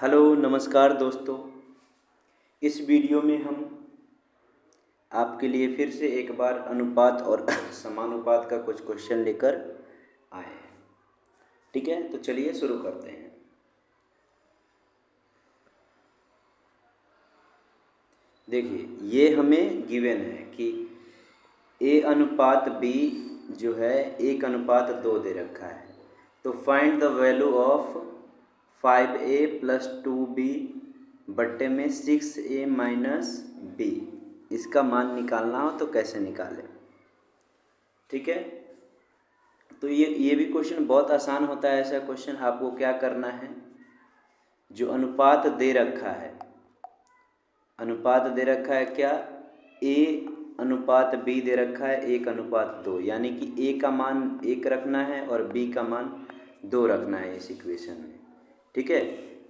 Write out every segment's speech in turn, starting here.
Hello नमस्कार दोस्तों। इस वीडियो में हम आपके लिए फिर से एक बार अनुपात और समानुपात का कुछ क्वेश्चन लेकर आए हैं। ठीक है, तो चलिए शुरू करते हैं। देखिए, ये हमें गिवन है कि a अनुपात b जो है 1:2 दे रखा है। तो find the value of 5a + 2b बट्टे में 6a - b। इसका मान निकालना हो तो कैसे निकालें। ठीक है, तो ये भी क्वेश्चन बहुत आसान होता है। ऐसा क्वेश्चन आपको क्या करना है, जो अनुपात दे रखा है, अनुपात दे रखा है क्या, a अनुपात b दे रखा है 1:2, यानी कि a का मान 1 रखना है और b का मान 2 रखना है इस इक्वेशन में। ठीक है,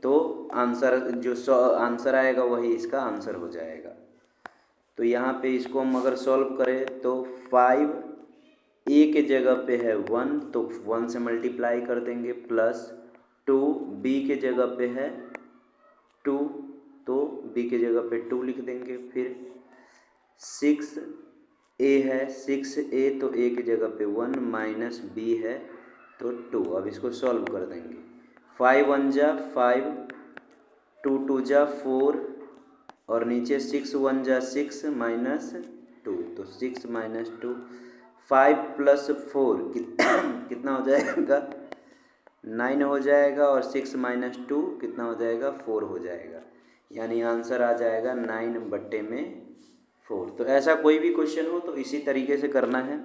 तो आंसर जो आंसर आएगा वही इसका आंसर हो जाएगा। तो यहाँ पे इसको हम अगर सॉल्व करें तो 5 a के जगह पे है 1, तो 1 से मल्टीप्लाई कर देंगे, प्लस 2 b के जगह पे है 2, तो b के जगह पे 2 लिख देंगे। फिर 6a है 6a, तो a की जगह पे 1 माइनस b है तो 2। अब इसको सॉल्व कर देंगे। 5 1 जा 5, 2 2 जा 4 और नीचे 6 1 जा 6 माइनस 2, तो 6 माइनस 2। 5 + 4 कितना हो जाएगा, 9 हो जाएगा, और 6 - 2 कितना हो जाएगा, 4 हो जाएगा। यानी आंसर आ जाएगा 9/4। तो ऐसा कोई भी क्वेश्चन हो तो इसी तरीके से करना है।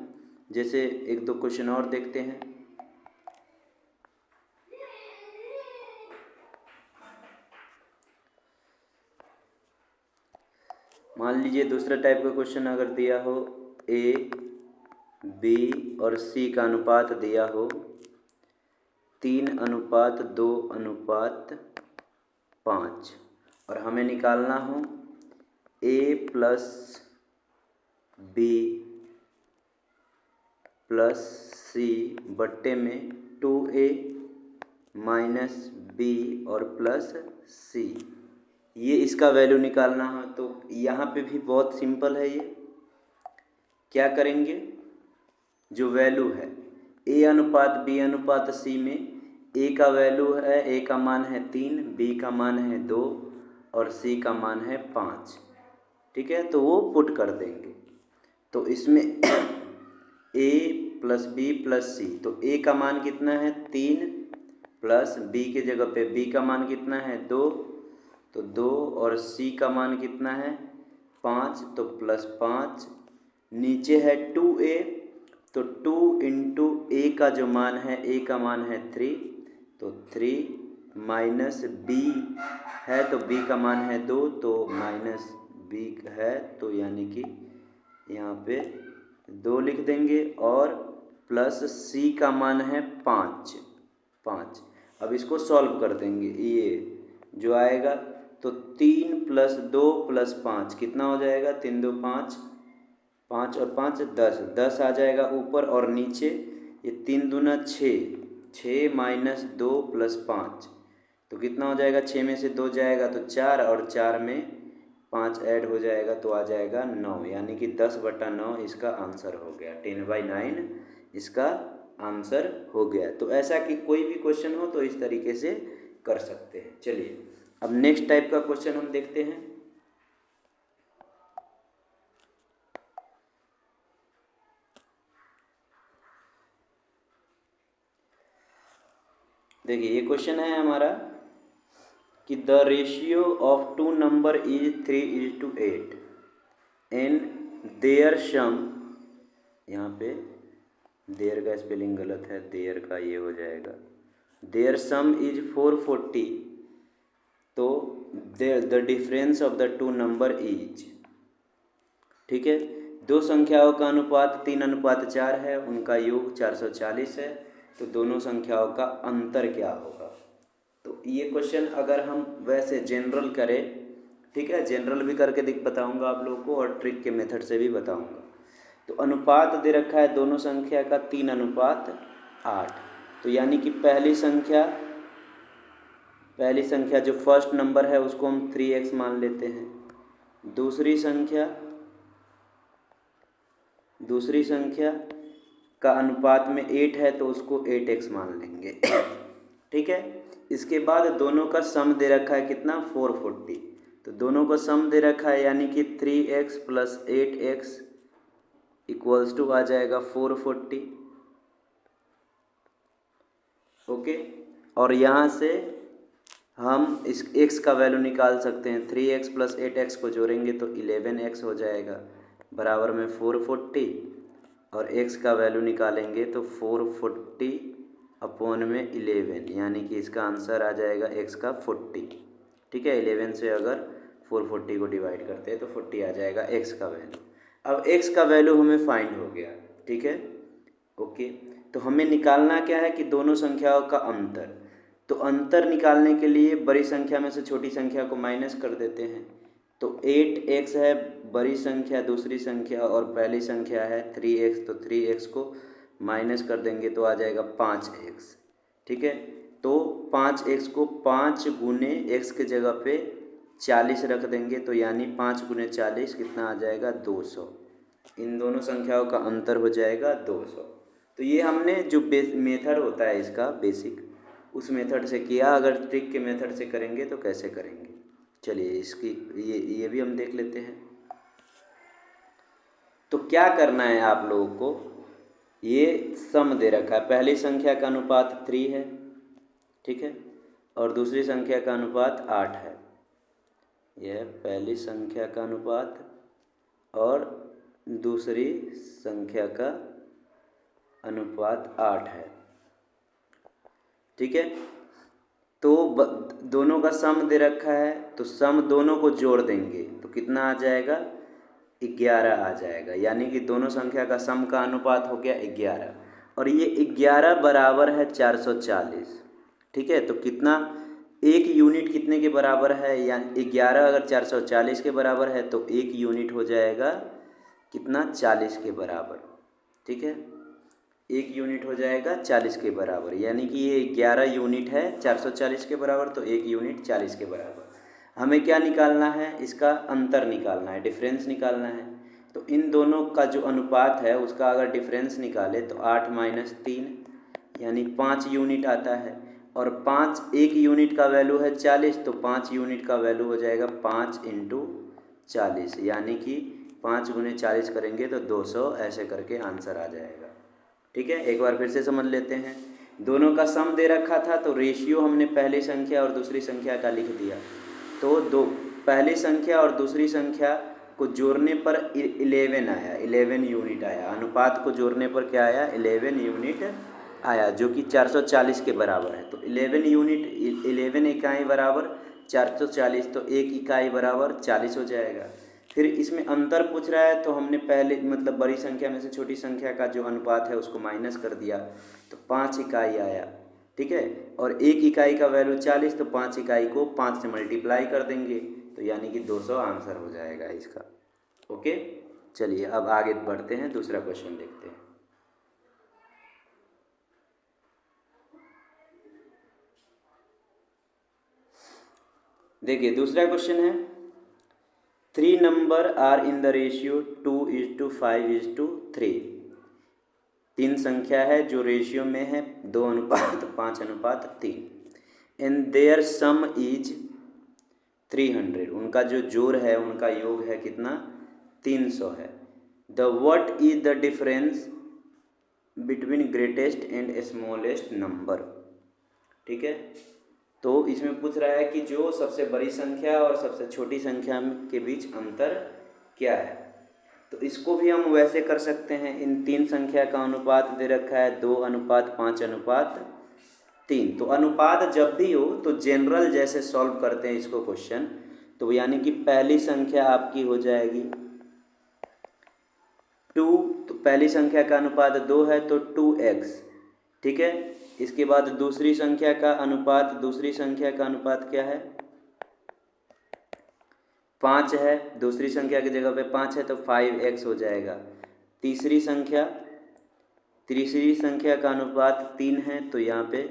जैसे एक दो क्वेश्चन और देखते हैं। मान लीजिए दूसरा टाइप का क्वेश्चन अगर दिया हो, a b और c का अनुपात दिया हो 3:2:5 और हमें निकालना हो a + b + c बट्टे में 2a - b और प्लस c, ये इसका वैल्यू निकालना है। तो यहाँ पे भी बहुत सिंपल है। ये क्या करेंगे, जो वैल्यू है a/b/c में a का वैल्यू है, a का मान है 3, b का मान है 2 और c का मान है 5। ठीक है, तो वो पुट कर देंगे। तो इसमें a + b + c, तो a का मान कितना है 3, प्लस b के जगह पे b का मान कितना है 2, तो 2, और c का मान कितना है 5, तो +5। नीचे है 2a, तो 2 × a का जो मान है, a का मान है 3, तो 3 माइनस b है, तो b का मान है 2, तो माइनस b है, तो यानी कि यहाँ पे 2 लिख देंगे, और प्लस c का मान है 5। अब इसको सॉल्व कर देंगे। ये जो आएगा तो 3 + 2 + 5 कितना हो जाएगा, 3 2 5, 5 और 5 10, 10 आ जाएगा ऊपर, और नीचे ये 3 दूना 6, 6 माइनस 2 + 5, तो कितना हो जाएगा, 6 में से 2 जाएगा तो 4, और 4 में 5 ऐड हो जाएगा तो आ जाएगा 9, यानी कि 10/9 इसका आंसर हो गया। 10/9 इसका आंसर हो गया। तो ऐसा कि कोई भी क्वेश्चन हो तो इस तरीके से कर सकते हैं। चलिए अब नेक्स्ट टाइप का क्वेश्चन हम देखते हैं। देखिए, ये क्वेश्चन है हमारा कि the ratio of 2 number is 3:8 and their sum, यहाँ पे देयर का स्पेलिंग गलत है, देयर का ये हो जाएगा, देयर सम इज 440, तो the difference of the 2 number is. ठीक है, दो संख्याओं का अनुपात 3:4 है, उनका योग 440 है, तो दोनों संख्याओं का अंतर क्या होगा। तो ये क्वेश्चन अगर हम वैसे जनरल करें, ठीक है, जनरल भी करके बताऊंगा आप लोगों को, और ट्रिक के मेथड से भी बताऊंगा। तो अनुपात दे रखा है दोनों संख्या का 3:8, तो यानी कि पहली संख्या पहली संख्या जो फर्स्ट नंबर है उसको हम 3x मान लेते हैं। दूसरी संख्या का अनुपात में 8 है तो उसको 8x मान लेंगे। ठीक है। इसके बाद दोनों का सम दे रखा है कितना, 440। तो दोनों का सम दे रखा है यानी कि 3x plus 8x equals to आ जाएगा 440। ओके। और यहाँ से हम इस x का वैल्यू निकाल सकते हैं। 3x प्लस 8x को जोड़ेंगे तो 11x हो जाएगा बराबर में 440, और x का वैल्यू निकालेंगे तो 440 अपॉन में 11, यानी कि इसका आंसर आ जाएगा x का 40। ठीक है। 11 से अगर 440 को डिवाइड करते हैं तो 40 आ जाएगा x का वैल्यू। अब x का वैल्यू हमें फाइंड हो गया। ठीक है। ओके। तो हमें निकालना क्या है कि दोनों संख्याओं का अंतर। तो अंतर निकालने के लिए बड़ी संख्या में से छोटी संख्या को माइनस कर देते हैं। तो 8x है बड़ी संख्या, दूसरी संख्या, और पहली संख्या है 3x, तो 3x को माइनस कर देंगे तो आ जाएगा 5x। ठीक है। तो 5x को 5 गुने x के जगह पे 40 रख देंगे, तो यानी 5 गुने 40 कितना आ जाएगा, 200। इन दोनों संख्याओं का अंतर हो जाएगा 200। तो ये हमने जो मेथड होता है इसका बेसिक, उस मेथड से किया। अगर ट्रिक के मेथड से करेंगे तो कैसे करेंगे, चलिए इसकी ये भी हम देख लेते हैं। तो क्या करना है आप लोगों को, ये सम दे रखा है। पहली संख्या का अनुपात 3 है, ठीक है, और दूसरी संख्या का अनुपात 8 है। यह पहली संख्या का अनुपात और दूसरी संख्या का अनुपात 8 है। ठीक है। तो दोनों का सम दे रखा है, तो सम दोनों को जोड़ देंगे तो कितना आ जाएगा, 11 आ जाएगा। यानी कि दोनों संख्या का सम का अनुपात हो गया 11, और ये 11 बराबर है 440। ठीक है। तो कितना, एक यूनिट कितने के बराबर है, यानी 11 अगर 440 के बराबर है तो एक यूनिट हो जाएगा कितना, 40 के बराबर। ठीक है। एक यूनिट हो जाएगा 40 के बराबर, यानी कि ये 11 यूनिट है 440 के बराबर, तो एक यूनिट 40 के बराबर। हमें क्या निकालना है, इसका अंतर निकालना है, डिफरेंस निकालना है। तो इन दोनों का जो अनुपात है उसका अगर डिफरेंस निकाले तो 8 माइनस 3 यानी 5 यूनिट आता है, और 5, एक यूनिट का वैल्यू है 40, तो 5 यूनिट का वैल्यू हो जाएगा 5 इंटू 40, यानी कि 5 गुने 40 करेंगे तो 200, ऐसे करके आंसर आ जाएगा। ठीक है। एक बार फिर से समझ लेते हैं। दोनों का सम दे रखा था तो रेशियो हमने पहली संख्या और दूसरी संख्या का लिख दिया। तो पहली संख्या और दूसरी संख्या को जोड़ने पर 11 आया, 11 यूनिट आया। अनुपात को जोड़ने पर क्या आया, 11 यूनिट आया, जो कि 440 के बराबर है। तो 11 यूनिट, 11 इकाई बराबर 440, तो एक इकाई बराबर 40 हो जाएगा। फिर इसमें अंतर पूछ रहा है तो हमने पहले मतलब बड़ी संख्या में से छोटी संख्या का जो अनुपात है उसको माइनस कर दिया, तो 5 इकाई आया। ठीक है। और एक इकाई का वैल्यू 40, तो 5 इकाई को 5 से मल्टीप्लाई कर देंगे, तो यानी कि 200 आंसर हो जाएगा इसका। ओके। चलिए अब आगे बढ़ते हैं, दूसरा क्वेश्चन देखते हैं। देखिए दूसरा क्वेश्चन है, 3 number are in the ratio 2:5:3। 3 संख्या है जो रेशियो में है 2:5:3, एंड देयर सम इज 300। उनका जो जोड़ है, उनका योग है कितना, 300 है। The what is the difference between greatest and smallest number. ठीक है। तो इसमें पूछ रहा है कि जो सबसे बड़ी संख्या और सबसे छोटी संख्या के बीच अंतर क्या है। तो इसको भी हम वैसे कर सकते हैं। इन 3 संख्या का अनुपात दे रखा है 2:5:3। तो अनुपात जब भी हो तो जनरल जैसे सॉल्व करते हैं इसको क्वेश्चन, तो यानी कि पहली संख्या आपकी हो जाएगी 2, तो पहली संख्या का अनुपात 2 है तो 2x। ठीक है। इसके बाद दूसरी संख्या का अनुपात, दूसरी संख्या का अनुपात क्या है, 5 है, दूसरी संख्या की जगह पे 5 है तो 5x हो जाएगा। तीसरी संख्या का अनुपात 3 है तो यहाँ पे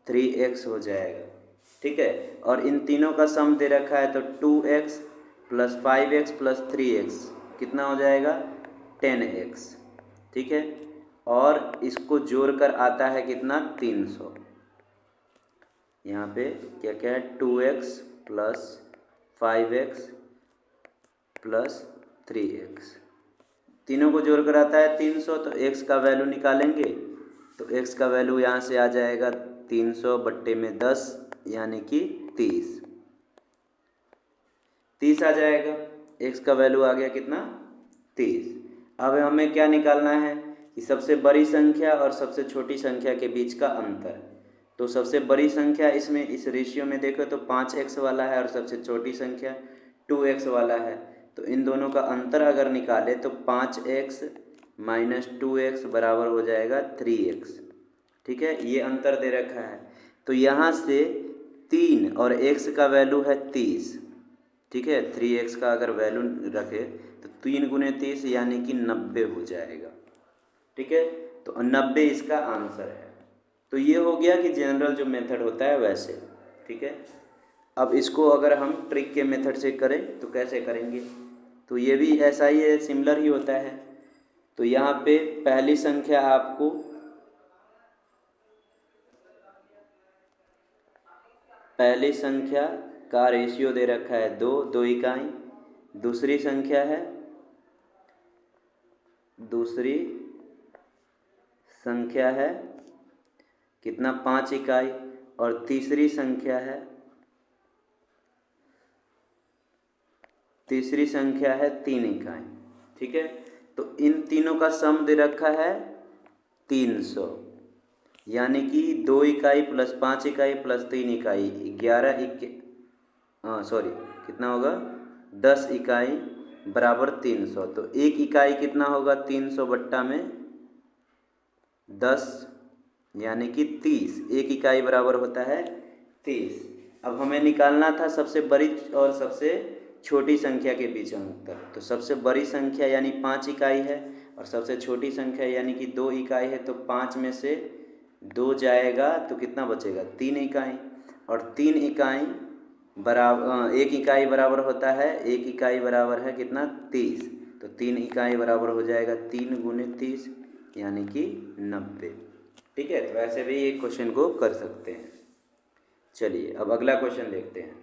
3x हो जाएगा। ठीक है। और इन तीनों का सम दे रखा है तो 2x + 5x + 3x कितना हो जाएगा 10x, ठीक है। और इसको जोड़कर आता है कितना 300। यहाँ पे क्या क्या है 2x + 5x + 3x, तीनों को जोड़कर आता है 300। तो x का वैल्यू निकालेंगे तो x का वैल्यू यहाँ से आ जाएगा 300/10 यानी कि 30 आ जाएगा। x का वैल्यू आ गया कितना 30। अब हमें क्या निकालना है कि सबसे बड़ी संख्या और सबसे छोटी संख्या के बीच का अंतर। तो सबसे बड़ी संख्या इसमें इस रेशियो में देखो तो 5x वाला है और सबसे छोटी संख्या 2x वाला है। तो इन दोनों का अंतर अगर निकाले तो 5x - 2x बराबर हो जाएगा 3x, ठीक है। ये अंतर दे रखा है। तो यहाँ से 3 और x का वैल्यू है 30, ठीक है। 3x का अगर वैल्यू रखे तो 3 × 30 यानी कि 90 हो जाएगा, ठीक है। तो 90 इसका आंसर है। तो ये हो गया कि जनरल जो मेथड होता है वैसे, ठीक है। अब इसको अगर हम ट्रिक के मेथड से करें तो कैसे करेंगे, तो ये भी ऐसा ही है, सिमिलर ही होता है। तो यहाँ पे पहली संख्या आपको पहली संख्या का रेशियो दे रखा है 2 इकाई। दूसरी संख्या है कितना 5 इकाई। और तीसरी संख्या है 3 इकाई, ठीक है। तो इन तीनों का सम दे रखा है 300 यानी कि 2 इकाई + 5 इकाई + 3 इकाई 10 इकाई बराबर 300। तो 1 इकाई कितना होगा 300/10 यानी कि 30। 1 इकाई बराबर होता है 30। अब हमें निकालना था सबसे बड़ी और सबसे छोटी संख्या के बीच अंतर। तो सबसे बड़ी संख्या यानी 5 इकाई है और सबसे छोटी संख्या यानी कि 2 इकाई है। तो 5 में से 2 जाएगा तो कितना बचेगा 3 इकाई। और 3 इकाई बराबर 1 इकाई बराबर होता है 1 इकाई बराबर है कितना 30। तो 3 इकाई बराबर हो जाएगा 3 × 30 यानी कि 90, ठीक है। तो ऐसे भी एक क्वेश्चन को कर सकते हैं। चलिए अब अगला क्वेश्चन देखते हैं।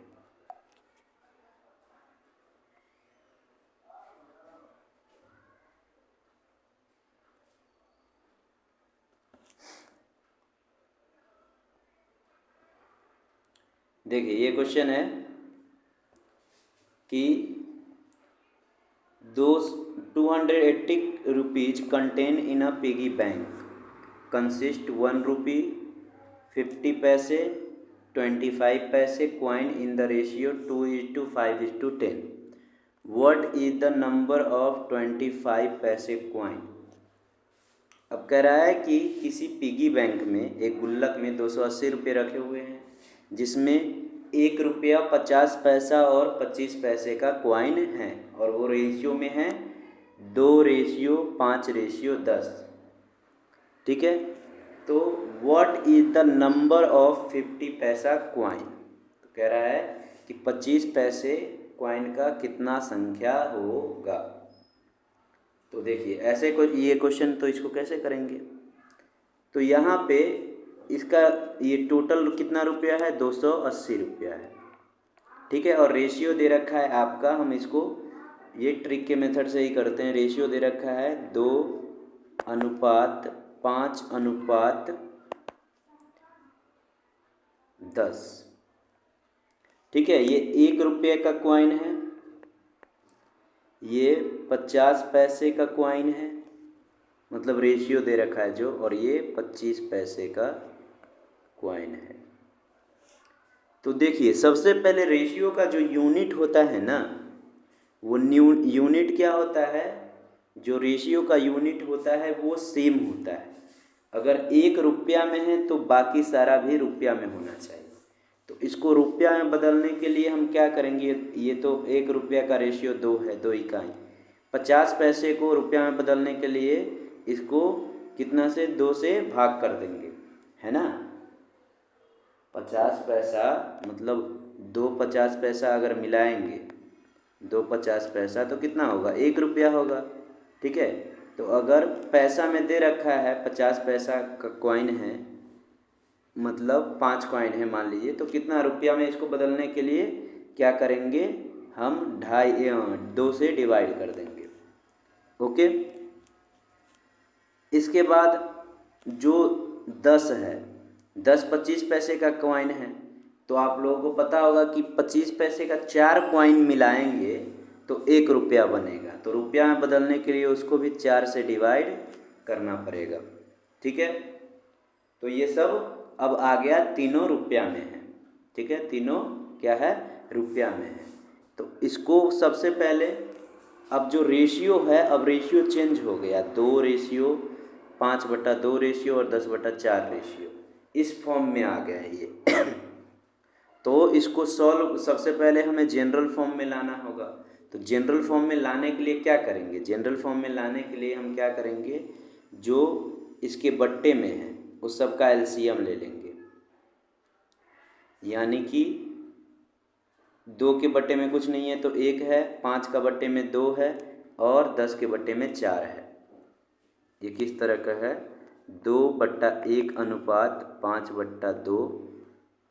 देखिए ये क्वेश्चन है कि 280 rupees contained in a piggy bank consist 1 rupee, 50 paise, 25 paise coin in the ratio 2:5:10. What is the number of 25 पैसे coin? अब कह रहा है कि किसी पिगी बैंक में एक गुल्लक में 280 रुपये रखे हुए हैं जिसमें 1 रुपया 50 पैसा और 25 पैसे का क्वाइन है और वो रेशियो में है 2:5:10, ठीक है। तो what is the number of 50 पैसा क्वाइन, तो कह रहा है कि 25 पैसे क्वाइन का कितना संख्या होगा। तो देखिए ऐसे कोई ये क्वेश्चन तो इसको कैसे करेंगे। तो यहाँ पे इसका ये टोटल कितना रुपया है 280 रुपया है, ठीक है। और रेशियो दे रखा है आपका, हम इसको ये ट्रिक के मेथड से ही करते हैं। रेशियो दे रखा है 2:5:10, ठीक है। ये 1 रुपये का क्वाइन है, ये 50 पैसे का क्वाइन है, मतलब रेशियो दे रखा है जो, और ये 25 पैसे का क्वाइन है। तो देखिए सबसे पहले रेशियो का जो यूनिट होता है ना, वो यूनिट क्या होता है, जो रेशियो का यूनिट होता है वो सेम होता है। अगर 1 रुपया में है तो बाकी सारा भी रुपया में होना चाहिए। तो इसको रुपया में बदलने के लिए हम क्या करेंगे, ये तो 1 रुपया का रेशियो 2 है, 2 इकाई। 50 पैसे को रुपया में बदलने के लिए इसको कितना से 2 से भाग कर देंगे, है ना। 50 पैसा मतलब 2 50 पैसा अगर मिलाएंगे, 2 50 पैसा तो कितना होगा, 1 रुपया होगा। ठीक है, तो अगर पैसा में दे रखा है 50 पैसा का कॉइन है, मतलब 5 कॉइन है मान लीजिए, तो कितना रुपया में इसको बदलने के लिए क्या करेंगे, हम 2 से डिवाइड कर देंगे। ओके, इसके बाद जो 10 है, 10 25 पैसे का कॉइन है, तो आप लोगों को पता होगा कि 25 पैसे का 4 कॉइन मिलाएंगे तो 1 रुपया बनेगा। तो रुपया में बदलने के लिए उसको भी 4 से डिवाइड करना पड़ेगा। ठीक है, तो ये सब अब आ गया, तीनों रुपया में है। ठीक है, तीनों क्या है, रुपया में है। तो इसको सबसे पहले, अब जो रेशियो है, अब रेशियो चेंज हो गया, 2 रेशियो 5/2 रेशियो और 10/4 रेशियो, इस फॉर्म में आ गया है ये। तो इसको सॉल्व सबसे पहले हमें जनरल फॉर्म में लाना होगा। तो जनरल फॉर्म में लाने के लिए क्या करेंगे, जनरल फॉर्म में लाने के लिए हम क्या करेंगे, जो इसके बट्टे में है उस सब का एलसीएम ले लेंगे। यानी कि 2 के बट्टे में कुछ नहीं है तो 1 है, 5 का बट्टे में 2 है और 10 के बट्टे में 4 है। ये किस तरह का है, 2/1 अनुपात 5/2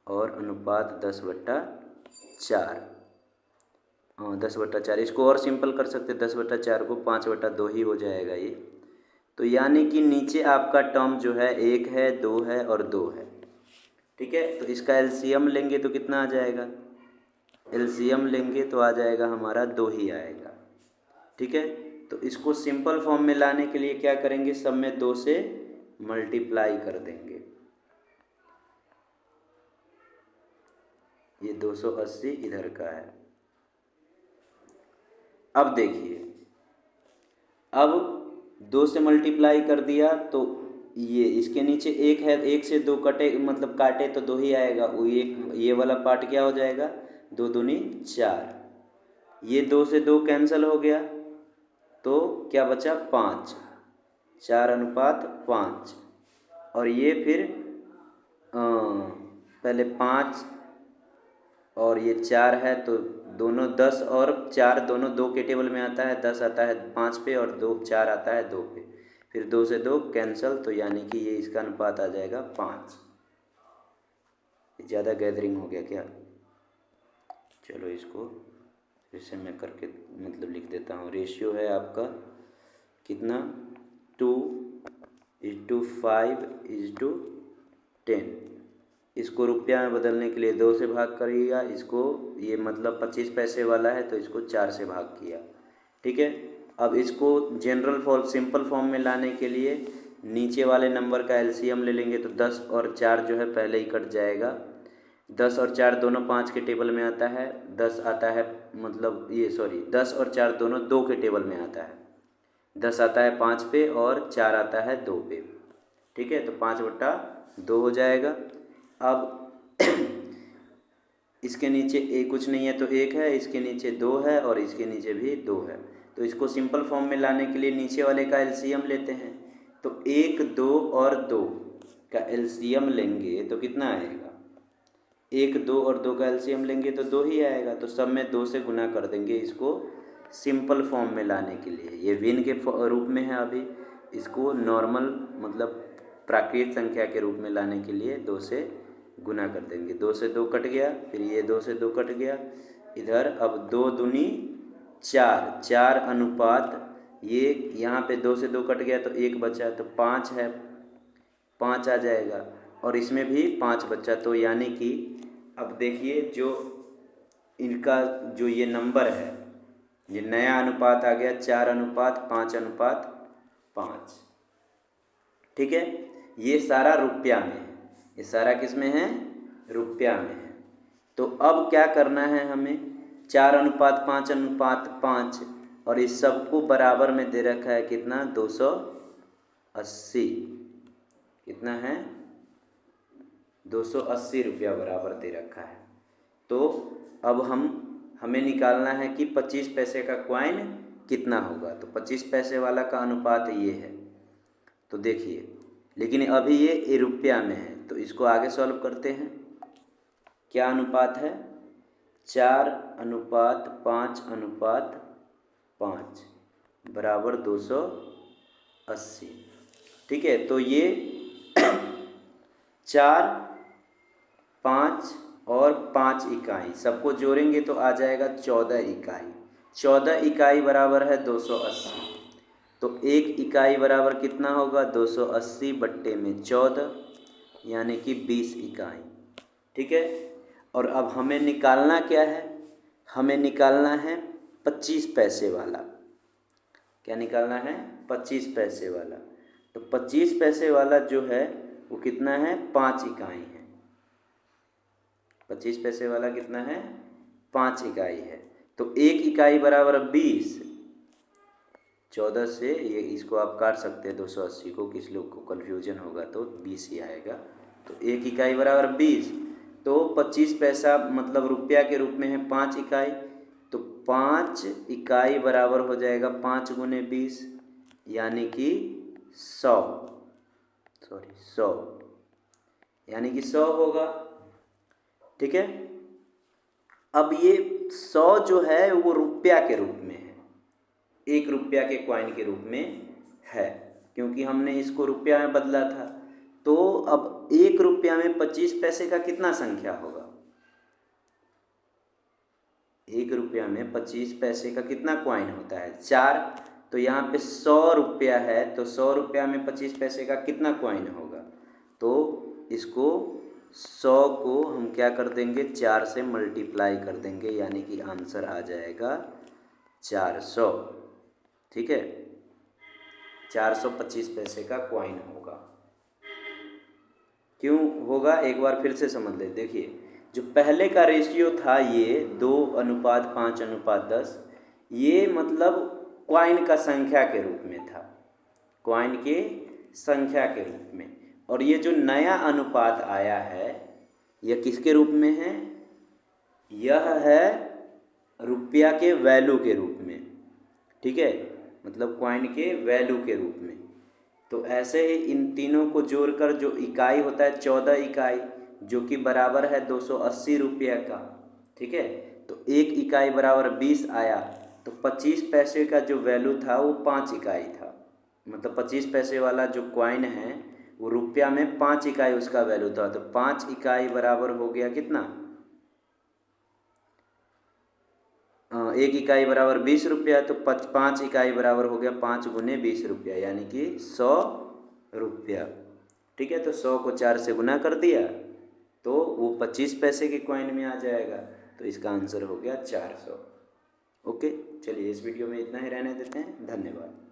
और अनुपात 10/4। 10/4, इसको और सिंपल कर सकते, 10/4 को 5/2 ही हो जाएगा ये। तो यानी कि नीचे आपका टर्म जो है 1 है, 2 है और 2 है। ठीक है, तो इसका एलसीएम लेंगे तो कितना आ जाएगा, एलसीएम लेंगे तो आ जाएगा हमारा 2 ही आएगा। ठीक है, तो इसको सिंपल फॉर्म में लाने के लिए क्या करेंगे, सब में 2 से मल्टीप्लाई कर देंगे। ये 280 इधर का है। अब देखिए, अब 2 से मल्टीप्लाई कर दिया तो ये इसके नीचे 1 है, 1 से 2 कटे मतलब काटे तो 2 ही आएगा। वो ये वाला पार्ट क्या हो जाएगा, 2 दूनी 4, ये 2 से 2 कैंसिल हो गया तो क्या बचा, 5, 4/5। और ये फिर पहले 5 और ये 4 है तो दोनों 10 और 4 दोनों 2 के टेबल में आता है, 10 आता है 5 पे और 4 आता है 2 पे, फिर 2 से 2 कैंसिल, तो यानी कि ये इसका अनुपात आ जाएगा 5। ज़्यादा गैदरिंग हो गया क्या, चलो इसको फिर से मैं करके मतलब लिख देता हूँ। रेशियो है आपका कितना, 2:5:10। इसको रुपया में बदलने के लिए 2 से भाग करिएगा, इसको ये मतलब 25 पैसे वाला है तो इसको 4 से भाग किया। ठीक है, अब इसको जनरल फॉर्म सिंपल फॉर्म में लाने के लिए नीचे वाले नंबर का एलसीएम ले लेंगे, तो 10 और 4 जो है पहले ही कट जाएगा। 10 और 4 दोनों 5 के टेबल में आता है, 10 आता है मतलब ये 10 और 4 दोनों 2 के टेबल में आता है, 10 आता है 5 पे और 4 आता है 2 पे। ठीक है, तो 5/2 हो जाएगा। अब इसके नीचे कुछ नहीं है तो 1 है, इसके नीचे 2 है और इसके नीचे भी 2 है। तो इसको सिंपल फॉर्म में लाने के लिए नीचे वाले का एलसीएम लेते हैं। तो 1, 2 और 2 का एलसीएम लेंगे तो कितना आएगा, 1, 2 और 2 का एलसीएम लेंगे तो 2 ही आएगा। तो सब में 2 से गुना कर देंगे इसको सिंपल फॉर्म में लाने के लिए। ये विन के रूप में है अभी, इसको नॉर्मल मतलब प्राकृत संख्या के रूप में लाने के लिए 2 से गुना कर देंगे। 2 से 2 कट गया, फिर ये 2 से 2 कट गया इधर। अब 2 दूनी 4, 4 अनुपात ये यहाँ पे 2 से 2 कट गया तो 1 बचा, तो 5 है, 5 आ जाएगा और इसमें भी 5 बचा। तो यानी कि अब देखिए जो इनका जो ये नंबर है, ये नया अनुपात आ गया 4:5:5। ठीक है, ये सारा रुपया में है, ये सारा किस में है, रुपया में है। तो अब क्या करना है हमें, 4:5:5 और इस सबको बराबर में दे रखा है कितना, 280। कितना है, 280 रुपया बराबर दे रखा है। तो अब हमें निकालना है कि 25 पैसे का कॉइन कितना होगा। तो 25 पैसे वाला का अनुपात ये है। तो देखिए, लेकिन अभी ये रुपया में है तो इसको आगे सॉल्व करते हैं। क्या अनुपात है? 4:5:5 बराबर 280। ठीक है, तो ये 4, 5 और 5 इकाई सबको जोड़ेंगे तो आ जाएगा 14 इकाई। 14 इकाई बराबर है 280। तो 1 इकाई बराबर कितना होगा? 280 बट्टे में 14 यानी कि 20 इकाई। ठीक है, और अब हमें निकालना क्या है? हमें निकालना है 25 पैसे वाला। क्या निकालना है? 25 पैसे वाला। तो 25 पैसे वाला जो है वो कितना है? 5 इकाई है। 25 पैसे वाला कितना है? 5 इकाई है। तो 1 इकाई बराबर 20। 14 से ये इसको आप काट सकते हैं 280 को, किस लोग को कन्फ्यूजन होगा तो 20 ही आएगा। तो 1 इकाई बराबर 20। तो 25 पैसा मतलब रुपया के रूप में है 5 इकाई। तो 5 इकाई बराबर हो जाएगा 5 गुने 20 यानी कि 100 यानी कि 100 होगा। ठीक है, अब ये 100 जो है वो रुपया के रूप में है, 1 रुपया के कॉइन के रूप में है, क्योंकि हमने इसको रुपया में बदला था। तो अब 1 रुपया में 25 पैसे का कितना संख्या होगा? 1 रुपया में 25 पैसे का कितना कॉइन होता है? 4। तो यहाँ पे 100 रुपया है, तो 100 रुपया में 25 पैसे का कितना कॉइन होगा? तो इसको 100 को हम क्या कर देंगे? 4 से मल्टीप्लाई कर देंगे, यानी कि आंसर आ जाएगा 400। ठीक है, 425 पैसे का कॉइन होगा। क्यों होगा एक बार फिर से समझ ले। देखिए, जो पहले का रेशियो था ये 2:5:10, ये मतलब कॉइन का संख्या के रूप में था, कॉइन के संख्या के रूप में। और ये जो नया अनुपात आया है यह किसके रूप में है? यह है रुपया के वैल्यू के रूप में। ठीक है, मतलब कॉइन के वैल्यू के रूप में। तो ऐसे ही इन तीनों को जोड़कर जो इकाई होता है 14 इकाई, जो कि बराबर है 280 रुपये का। ठीक है, तो 1 इकाई बराबर 20 आया। तो 25 पैसे का जो वैल्यू था वो 5 इकाई था, मतलब 25 पैसे वाला जो कॉइन है वो रुपया में 5 इकाई उसका वैल्यू था। तो 5 इकाई बराबर हो गया कितना? 1 इकाई बराबर 20 रुपया। तो 5 इकाई बराबर हो गया 5 गुने 20 रुपया, यानी कि 100 रुपया। ठीक है, तो 100 को 4 से गुना कर दिया तो वो 25 पैसे के कॉइन में आ जाएगा। तो इसका आंसर हो गया 400। ओके, चलिए इस वीडियो में इतना ही रहने देते हैं। धन्यवाद।